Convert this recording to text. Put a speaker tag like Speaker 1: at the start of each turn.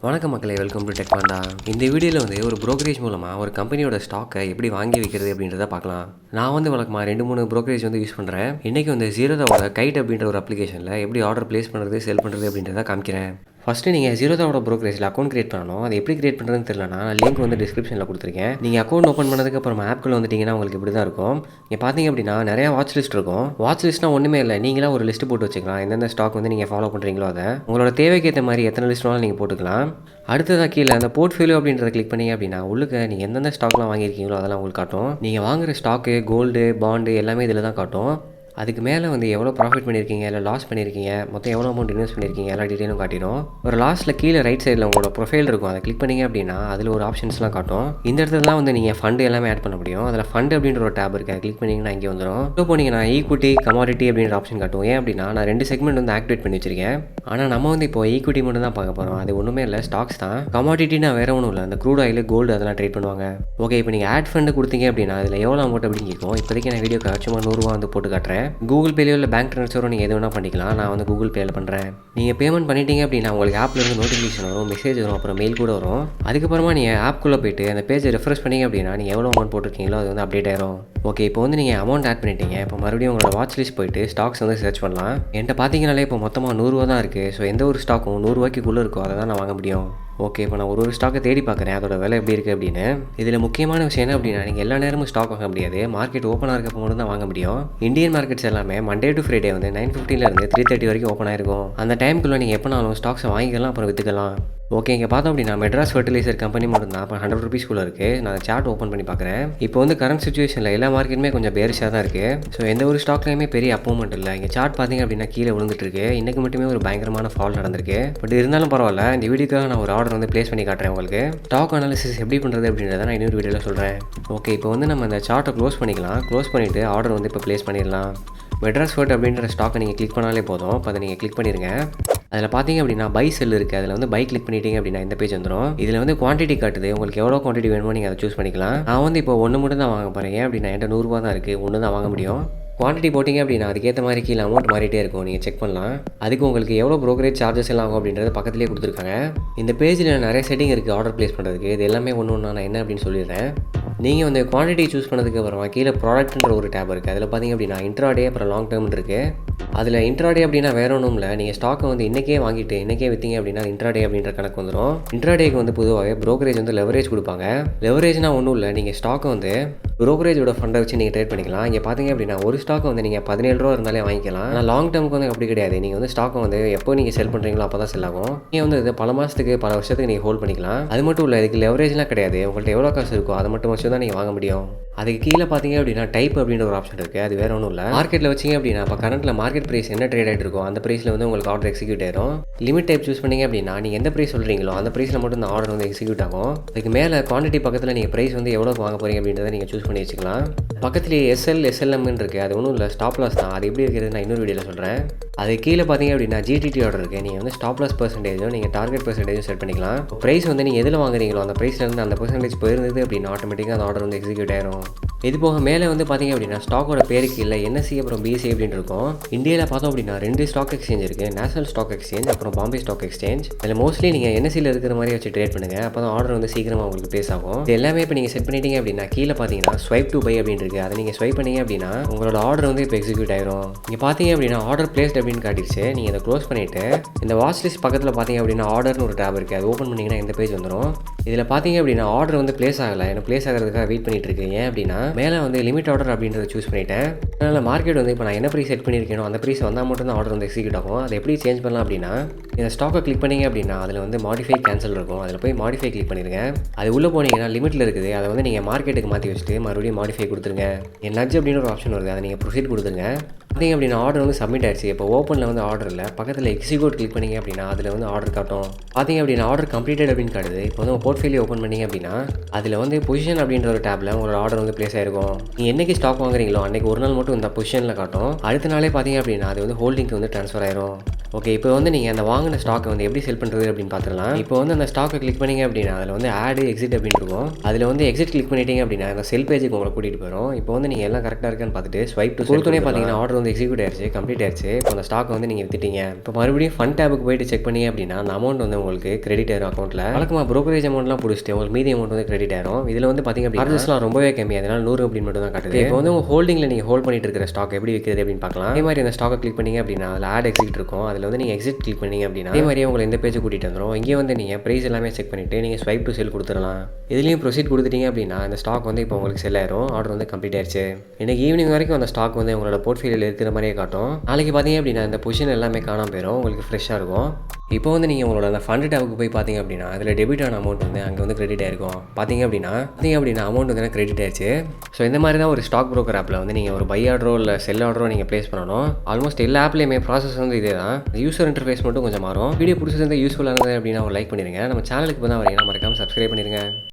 Speaker 1: வணக்கம் மக்களே, welcome to tech Panda. இந்த வீடியோவில் ஒரு brokerage மூலமாக ஒரு கம்பெனியோட ஸ்டாக்கை எப்படி வாங்கி வைக்கிறது அப்படின்றத பார்க்கலாம். நான் வழக்கமாக 2-3 brokerage யூஸ் பண்ணுறேன். இன்றைக்கி ஜீரோதாவோட கைட் அப்படின்ற ஒரு அப்ளிகேஷனில் எப்படி ஆர்டர் ப்ளேஸ் பண்ணுறது, செல் பண்ணுறது அப்படின்றத காமிக்கிறேன். ஃபஸ்ட்டு நீங்கள் ஜீரோதாவோட ப்ரோக்கரேஜில் அக்கௌண்ட் கிரியேட் பண்ணணும். அது எப்படி கிரியேட் பண்ணுறதுன்னு தெரியலனா லிங்க் டிஸ்கிரிப்ஷனில் கொடுத்துருக்கேன். நீங்கள் அக்கௌண்ட் ஓப்பன் பண்ணதுக்கு அப்புறம் ஆப்க்குள்ளே வந்துட்டிங்கன்னா உங்களுக்கு இப்படி தான் இருக்கும். நீங்கள் பார்த்தீங்க அப்படின்னா நிறையா வாட்ச் லிஸ்ட் இருக்கும். வாட்ச் லிஸ்ட்னா ஒன்றுமே இல்லை, நீங்களா ஒரு லிஸ்ட்டு போட்டு வச்சுக்கலாம். எந்தெந்த ஸ்டாக் நீங்கள் ஃபாலோ பண்ணுறீங்களோ அதை உங்களோட தேவைக்கு ஏற்ற மாதிரி எத்தனை லிஸ்ட் வேணாலும் நீங்கள் போட்டுக்கலாம். அடுத்ததாக கீழே அந்த போர்ட்ஃபோலியோ அப்படின்றத கிளிக் பண்ணி அப்படின்னா உள்ளுக்கு நீங்கள் எந்தெந்த ஸ்டாக்லாம் வாங்கியிருக்கீங்களோ அதெல்லாம் உங்களுக்கு காட்டும். நீங்கள் வாங்குகிற ஸ்டாக்கு, கோல்டு, பாண்டு எல்லாமே இதில் தான் காட்டும். அதுக்கு மேலே எவ்வளோ ப்ராஃபிட் பண்ணியிருக்கீங்க, இல்லை லாஸ் பண்ணியிருக்கீங்க, மொத்தம் எவ்வளோ அமௌண்ட் இன்வெஸ்ட் பண்ணியிருக்கீங்க, எல்லா டீட்டெயிலும் காட்டிடும். ஒரு லாஸ்ட்டில் கீழே ரைட் சைடில் உங்களோட ப்ரொஃபைல் இருக்கும். அதை கிளிக் பண்ணிங்க அப்படின்னா அதில் ஒரு ஆப்ஷன்ஸ்லாம் காட்டும். இந்த இடத்துலலாம் நீங்கள் ஃபண்டு எல்லாமே ஆட் பண்ண முடியும். அதில் ஃபண்டு அப்படின்ற ஒரு டேப் இருக்குது. கிளிக் பண்ணிங்கன்னா இங்கே வந்துடும். இப்போ போனீங்கன்னா ஈக்விட்டி, கமாடிட்டி அப்படின்ற ஆப்ஷன் காட்டும். ஏன் அப்படின்னா நான் 2 செக்மெண்ட் ஆக்டிவேட் பண்ணி வச்சிருக்கேன். ஆனால் நம்ம இப்போ ஈக்விட்டி மட்டும் தான் பார்க்க போகிறோம். அது ஒன்றுமே இல்லை, ஸ்டாக்ஸ் தான். கமாடிட்டினா வேறு ஒன்றும் இல்லை, அந்த க்ரூட் ஆயில், கோல்டு அதெல்லாம் ட்ரேட் பண்ணுவாங்க. ஓகே, இப்போ நீங்கள் ஆட் ஃபண்டு கொடுத்தீங்க அப்படின்னா அதில் எவ்வளோ அமௌண்ட் அப்படின்னு கேட்கும். இப்போதைக்கு நான் வீடியோ சும்மா 100 ரூபா போட்டு காட்டுறேன். கூகுள் பேலையோ பேங்க் ட்ரான்ஸ்ஃபரும் நீங்கள் எது வேணால் பண்ணிக்கலாம். நான் கூகுள் பேயில் பண்ணுறேன். நீங்கள் பேமெண்ட் பண்ணிட்டீங்க அப்படின்னா உங்களுக்கு ஆப்லேருந்து நோட்டிஃபிகேஷன் வரும், மெசேஜ் வரும், அப்புறம் மெயில் கூட வரும். அதுக்கப்புறமா நீங்கள் ஆப்குள்ளே போய்ட்டு அந்த பேஜை ரெஃப்ரெஷ் பண்ணிங்க அப்படின்னா நீங்கள் எவ்வளோ அமௌண்ட் போட்டிருக்கீங்களோ அது அப்டேட் ஆயிரும். ஓகே, இப்போ நீங்கள் அமௌண்ட் ஆட் பண்ணிட்டீங்க. இப்போ மறுபடியும் உங்களோட வாட்ச் லிஸ்ட் போய்ட்டு ஸ்டாக்ஸ் சர்ச் பண்ணலாம். என்கிட்ட பார்த்தீங்கனாலே இப்போ மொத்தமாக 100 ரூபா தான் இருக்குது. ஸோ எந்த ஒரு ஸ்டாக்கும் 100 ரூபாய்க்குள்ளே இருக்கோ அதை தான் நான் வாங்க முடியும். ஓகே, இப்போ நான் ஒரு ஸ்டாக்கை தேடி பார்க்குறேன், அதோட விலை எப்படி இருக்குது அப்படின்னு. இதில் முக்கியமான விஷயம் என்ன அப்படின்னா நீங்கள் எல்லா நேரமும் ஸ்டாக் வாங்க முடியாது. மார்க்கெட் ஓப்பனாக இருக்கப்போ மட்டும் தான் வாங்க முடியும். இந்தியன் மார்க்கெட்ஸ் எல்லாமே மண்டே டு ஃப்ரைடே 9:15 3:30 வரைக்கும் ஓப்பன் ஆயிருக்கும். அந்த டைமுக்குள்ளே நீங்கள் எப்போனாலும் ஸ்டாக்ஸை வாங்கிக்கலாம், அப்புறம் விற்றுக்கலாம். ஓகே, இங்கே பார்த்தோம் அப்படின்னா மெட்ராஸ் ஃபர்டிலைசர் கம்பெனி மட்டும் தான் இப்போ 100 ரூபீஸ்க்குள்ளே இருக்குது. நான் சார்ட் ஓப்பன் பண்ணி பார்க்குறேன். இப்போ கரண்ட் சுச்சுவேஷனில் எல்லா மார்க்கெட்டுமே கொஞ்சம் பேரிஷாக தான் இருக்குது. ஸோ எந்த ஒரு ஸ்டாக்லையுமே பெரிய அப்போமெண்ட் இல்லை. இங்கே சார்ட் பார்த்தீங்க அப்படின்னா கீழே விழுந்துட்டு இருக்கு. இன்றைக்கு மட்டுமே ஒரு பயங்கரமான ஃபால் நடந்திருக்கு. பட் இருந்தாலும் பரவாயில்ல, இந்த வீடியோக்காக நான் ஒரு ஆர்டர் ப்ளேஸ் பண்ணி காட்டுறேன் உங்களுக்கு. ஸ்டாக் அனாலிசிஸ் எப்படி பண்ணுறது அப்படின்றத நான் இன்னொரு வீடியோவில் சொல்கிறேன். ஓகே, இப்போ நம்ம இந்த சார்ட்டை க்ளோஸ் பண்ணிக்கலாம். க்ளோஸ் பண்ணிவிட்டு ஆர்டர் இப்போ ப்ளேஸ் பண்ணிடலாம். மெட்ராஸ் ஃபர்ட் அப்படின்ற ஸ்டாக்கை நீங்கள் கிளிக் பண்ணாலே போதும். இப்போ அதை நீங்கள் கிளிக் பண்ணிடுங்க. அதில் பார்த்தீங்க அப்படின்னா பை செல் இருக்குது. அதில் பை கிளிக் பண்ணிட்டீங்க அப்படின்னா இந்த பேஜ் வந்துடும். இதில் குவான்டிட்டி காட்டுது. உங்களுக்கு எவ்வளோ குவான்டிட்டி வேணுமோ நீங்கள் அதை சூஸ் பண்ணிக்கலாம். நான் இப்போ 1 மட்டும் தான் வாங்க போகிறேன். ஏன் அப்படின்னா என்கிட்ட 100 ரூபா தான் இருக்குது, 1 தான் வாங்க முடியும். குவான்டிட்டி போட்டிங்க அப்படின்னா அதுக்கேற்ற மாதிரி கீழே அமௌண்ட் மாறிட்டே இருக்கும். நீங்கள் செக் பண்ணலாம். அதுக்கு உங்களுக்கு எவ்வளோ ப்ரோக்கரேஜ் சார்ஜஸ் எல்லாம் ஆகும் அப்படின்றது பக்கத்துலேயே கொடுத்துருக்காங்க. இந்த பேஜில் நிறைய செட்டிங் இருக்குது ஆர்டர் ப்ளேஸ் பண்ணுறதுக்கு. இது எல்லாமே ஒன்று நான் என்ன அப்படின்னு சொல்லிடுறேன். நீங்கள் குவான்டிட்டி சூஸ் பண்ணதுக்கு அப்புறமா கீழே ப்ராடக்ட்ன்ற ஒரு டேப் இருக்குது. அதில் பார்த்தீங்க அப்படின்னா இன்ட்ராடே அப்புறம் லாங் டேர்ம் இருக்குது. அதில் இன்ட்ராடே அப்படின்னா வேற ஒன்றும் இல்லை, நீங்கள் ஸ்டாக்கை இன்றைக்கே வாங்கிட்டு இன்றைக்கே விற்றீங்க அப்படின்னா இன்ட்ராடே அப்படின்ற கணக்கு வந்துடும். இன்ட்ராடேக்கு பொதுவாகவே ப்ரோக்கரேஜ் லெவரேஜ் கொடுப்பாங்க. லெவரேஜ்னா ஒன்றும் இல்லை, நீங்கள் ஸ்டாக்கை ப்ரோக்கரேஜோட ஃபண்டை வச்சு நீங்கள் ட்ரேட் பண்ணிக்கலாம். இங்கே பார்த்தீங்க அப்படின்னா ஒரு ஸ்டாக்கை நீங்கள் 17 ரூபா இருந்தாலே வாங்கிக்கலாம். ஆனால் லாங் டேர்முக்கு அப்படி கிடையாது. நீங்கள் ஸ்டாக்கை எப்போ நீங்கள் செல் பண்ணுறீங்களோ அப்போ தான் செல் ஆகும். நீங்கள் இது பல மாதத்துக்கு பல வருஷத்துக்கு நீங்கள் ஹோல்ட் பண்ணிக்கலாம். அது மட்டும் இல்லை, இதுக்கு லெவரேஜ்லாம் கிடையாது. உங்கள்கிட்ட எவ்வளோ காசு இருக்கோ அதை மட்டும் வச்சு தான் நீங்கள் வாங்க முடியும். அதுக்கு கீழே பார்த்தீங்க அப்படின்னா டைப் அப்படின்ற ஒரு ஆப்ஷன் இருக்குது. அது வேறு ஒன்றும் இல்லை. மார்க்கெட்டில் வச்சிங்க அப்படின்னா இப்போ கரண்ட்டில் மார்க்கெட் ப்ரைஸ் என்ன ட்ரேட் ஆகிட்டு இருக்கோ அந்த ப்ரைஸில் உங்களுக்கு ஆர்டர் எக்ஸிக்யூட் ஆயிரும். லிமிட் டைப் சூஸ் பண்ணிங்க அப்படின்னா நீங்கள் எந்த ப்ரைஸ் சொல்கிறீங்களோ அந்த ப்ரைஸில் மட்டும் இந்த ஆர்டர் எக்ஸிக்யூட் ஆகும். அதுக்கு மேலே குவான்டிட்டி பக்கத்தில் நீங்கள் ப்ரைஸ் எவ்வளோ வாங்க போகிறீங்க அப்படின்றத நீங்கள் சூஸ் பண்ணி வச்சுக்கலாம். பக்கத்துலேயே எஸ்எல்எம்னு இருக்குது. அது ஒன்றும் இல்லை, ஸ்டாப் லாஸ் தான். அது எப்படி இருக்கிறது நான் இன்னொரு வீடியோவில் சொல்கிறேன். அது கீழே பார்த்தீங்க அப்படின்னா ஜிடிடி ஆர்டர் இருக்குது. நீங்கள் ஸ்டாப் லாஸ் பர்சன்டேஜும் நீங்கள் டார்கெட் பர்சன்டேஜும் செட் பண்ணிக்கலாம். ப்ரைஸ் நீங்கள் எதில் வாங்குறீங்களோ அந்த ப்ரைஸ்லேருந்து அந்த பர்சன்டேஜ் போயிருந்தது அப்படின்னா ஆட்டோமேட்டிக்காக அந்த ஆர்டர் எக்ஸிக்யூட் ஆயிரும். இது போக மேலே பார்த்தீங்க அப்படின்னா ஸ்டாக்கோட பேருக்கு இல்லை என்எஸ்சி அப்புறம் பிஎஸ்சி அப்படின்னு இருக்கும். இந்தியாவில் பார்த்தோம் அப்படின்னா 2 ஸ்டாக் எக்ஸ்சேஞ்ச் இருக்குது. நேஷனல் ஸ்டாக் எக்ஸ்சேஞ்ச் அப்புறம் பாம்பே ஸ்டாக் எக்ஸ்சேஞ்ச். அதில் மோஸ்ட்லி நீங்கள் என்எஸ்சியில் இருக்கிற மாதிரி வச்சு ட்ரேட் பண்ணுங்கள். அப்போ தான் ஆர்டர் சீக்கிரமாக உங்களுக்கு ப்ளேஸ் ஆகும். இது எல்லாமே இப்போ நீங்கள் செட் பண்ணிட்டீங்க அப்படின்னா கீழே பார்த்தீங்கன்னா ஸ்வைப் டு பை அப்படின்னு இருக்குது. அதை நீங்கள் ஸ்வைப் பண்ணீங்க அப்படின்னா உங்களோட ஆர்டர் இப்போ எக்ஸிக்யூட் ஆயிரும். இங்கே பார்த்தீங்க அப்படின்னா ஆர்டர் பிளேஸ்ட் அப்படின்னு காட்டிடுச்சு. நீங்கள் இதை க்ளோஸ் பண்ணிவிட்டு இந்த வாட்ச் லிஸ்ட் பக்கத்தில் பார்த்தீங்க அப்படின்னா ஆர்டர்னு ஒரு டேப் இருக்குது. அது ஓப்பன் பண்ணிங்கன்னா இந்த பேஜ் வந்துடும். இதில் பார்த்தீங்க அப்படின்னா ஆர்டர் பிளேஸ் ஆகலை. எனக்கு பிளேஸ் ஆகிறதுக்காக வெயிட் பண்ணிட்டு இருக்கேன். ஏன் அப்படின்னா மேலே லிமிட் ஆர்டர் அப்படின்றத சூஸ் பண்ணிட்டேன். அதனால் மார்க்கெட் இப்போ நான் என்ன ப்ரைஸ் செட் பண்ணியிருக்கேனோ அந்த ப்ரைஸ் வந்தால் மட்டும் தான் ஆர்டர் எக்ஸிக்யூட் ஆகும். அதை எப்படி சேஞ்ச் பண்ணலாம் அப்படின்னா இந்த ஸ்டாக்கை கிளிக் பண்ணிங்க அப்படின்னா அதில் மாடிஃபை கேன்சல் இருக்கும். அதில் போய் மாடிஃபை கிளிக் பண்ணிடுங்க. அது உள்ளே போனீங்கன்னா லிமிட்டில் இருக்குது. அதை நீங்கள் மார்க்கெட்டுக்கு மாற்றி வச்சுட்டு மறுபடியும் மாடிஃபை கொடுத்துருங்க. நட்ஜ் அப்படின்னு ஒரு ஆப்ஷன் வருது. அதை நீங்கள் ப்ரொசீட் கொடுத்துருங்க. பார்த்தீங்க அப்படின்னா ஆர்டர் சப்மிட் ஆயிடுச்சு. இப்போ ஓப்பனில் ஆர்டர் இல்லை, பக்கத்தில் எக்ஸிக்யூட் கிளிக் பண்ணிங்க அப்படின்னா அதில் ஆர்டர் காட்டும். பார்த்தீங்க அப்படின்னா ஆர்டர் கம்ப்ளீட்டட் அப்படின்னு காட்டுது. இப்போ போர்ட்ஃபோலியோ ஓப்பன் பண்ணிங்க அப்படின்னா அதில் பொசிஷன் அப்படின்ற ஒரு டேப்பில் உங்களோட ஆர்டர் ப்ளேஸ் ஆயிருக்கும். நீங்கள் என்றைக்கு ஸ்டாக் வாங்குறீங்களோ அன்றைக்கி ஒரு நாள் மட்டும் இந்த பொசிஷனில் காட்டும். அடுத்த நாளே பார்த்தீங்க அப்படின்னா அது ஹோல்டிங்க்கு ட்ரான்ஸ்ஃபர் ஆயிரும். ஓகே, இப்போ வந்து நீங்கள் அந்த வாங்கின ஸ்டாக்கை வந்து எப்படி செல் பண்ணுறது அப்படின்னு பார்த்துக்கலாம். இப்போ வந்து அந்த ஸ்டாக்கை கிளிக் பண்ணிங்க அப்படின்னா அதில் வந்து ஆடு எக்ஸிட் அப்படின்னு இருக்கும். அதில் வந்து எக்ஸிட் கிளிக் பண்ணிட்டீங்க அப்படின்னா அந்த செல் பேஜுக்கு உங்களை கூட்டிகிட்டு போயிடும். இப்போ வந்து நீங்கள் எல்லாம் கரெக்டாக இருக்கான்னு பார்த்துட்டு ஸ்வைப் டு கொடுத்தோன்னே பார்த்தீங்கன்னா ஆர்டர் வந்து எக்ஸிக்யூட் ஆயிடுச்சு, கம்ப்ளீட் ஆயிடுச்சு. இப்போ அந்த ஸ்டாக் வந்து நீங்கள் வித்துட்டீங்க. இப்போ மறுபடியும் ஃபண்ட் டேபுக்கு போயிட்டு செக் பண்ணீங்க அப்படின்னா அந்த அமௌண்ட் வந்து உங்களுக்கு கிரெடிட் ஆயிரும் அக்கௌண்ட்டில். வழக்கமாக ப்ரோக்கரேஜ் அமௌண்ட்லாம் பிடிச்சிட்டு உங்களுக்கு மீதி அமௌண்ட் வந்து கிரெடிட் ஆயிரும். இதில் வந்து பார்த்தீங்க அப்படின்னா சார்ஜஸ்லாம் ரொம்பவே கம்மி, அதனால 100 அப்படின்னு மட்டும் தான் காட்டுது. இப்போ வந்து உங்கள் ஹோல்டிங்கில் நீங்கள் ஹோல்ட் பண்ணிட்டு இருக்கிற ஸ்டாக் எப்படி விற்கிறது அப்படின்னு பார்க்கலாம். அதே மாதிரி அந்த ஸ்டாக்கை கிளிக் பண்ணீங்க அப்படின்னா அதில் ஆட் எக்ஸிட் இருக்கும். அதில் வந்து நீங்கள் எக்ஸிட் கிளிக் பண்ணீங்க அப்படின்னா அதே மாதிரியே உங்களை இந்த பேஜ் கூட்டிகிட்டு வந்துடும். இங்கே வந்து நீங்கள் ப்ரைஸ் எல்லாமே செக் பண்ணிவிட்டு நீங்கள் ஸ்வைப் டு செல் கொடுத்துடலாம். இதுலேயும் ப்ரொசீட் கொடுத்துட்டீங்க அப்படின்னா அந்த ஸ்டாக் வந்து இப்போ உங்களுக்கு செல் ஆயிரும். ஆர்டர் வந்து கம்ப்ளீட் ஆயிடுச்சு. இன்னைக்கு ஈவினிங் வரைக்கும் அந்த ஸ்டாக் வந்து உங்களோட போர்ட்ஃபோலியோவில் இருக்கிற மாதிரியே காட்டும். நாளைக்கு பார்த்தீங்க அப்படின்னா இந்த பொசிஷன் எல்லாமே காணாமல் போயிடும், உங்களுக்கு ஃப்ரெஷ்ஷாக இருக்கும். இப்போ வந்து நீங்கள் உங்களோட அந்த ஃபண்ட் டேபுக்கு போய் பார்த்தீங்க அப்படின்னா அதில் டெபிட் ஆன அமௌண்ட் வந்து அங்கே வந்து கிரெடிட் ஆயிருக்கும். பார்த்தீங்க அப்படின்னா அமௌண்ட் வந்து கிரெடிட் ஆயிடுச்சு. ஸோ இந்த மாதிரி தான் ஒரு ஸ்டாக் ப்ரோக்கர் ஆப்பில் வந்து நீங்கள் ஒரு பை ஆர்டரோ இல்லை செல் ஆர்டரோ நீங்கள் ப்ளேஸ் பண்ணணும். ஆல்மோஸ்ட் எல்லா ஆப்லேயுமே ப்ராசஸ் வந்து இதே தான். யூசர் இன்டர்ஃபேஸ் மட்டும் கொஞ்சம் மாறும். வீடியோ பிடிச்சிருந்தா யூஸ்ஃபுல்லாக இருந்தது அப்படின்னா ஒரு லைக் பண்ணிடுங்க. நம்ம சேனலுக்கு இப்போ தான் வரீங்கன்னா மறக்காமல் சப்ஸ்கிரைப் பண்ணிடுங்க.